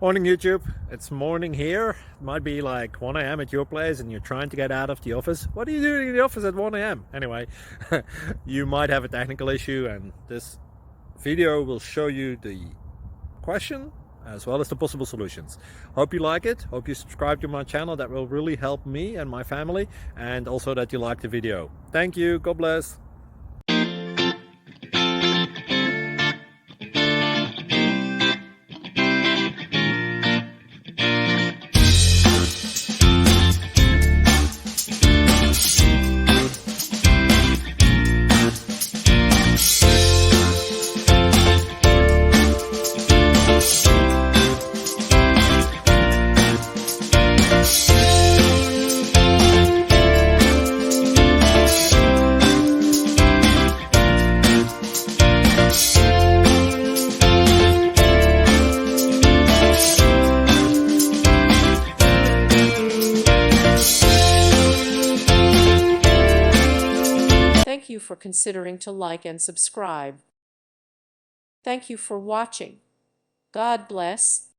Morning YouTube, it's morning here. It might be like 1 a.m. at your place and you're trying to get out of the office. What are you doing in the office at 1 a.m.? Anyway, you might have a technical issue and this video will show you the question as well as the possible solutions. Hope you like it, hope you subscribe to my channel. That will really help me and my family, and also that you like the video. Thank you, God bless. Thank you for considering to like and subscribe. Thank you for watching. God bless.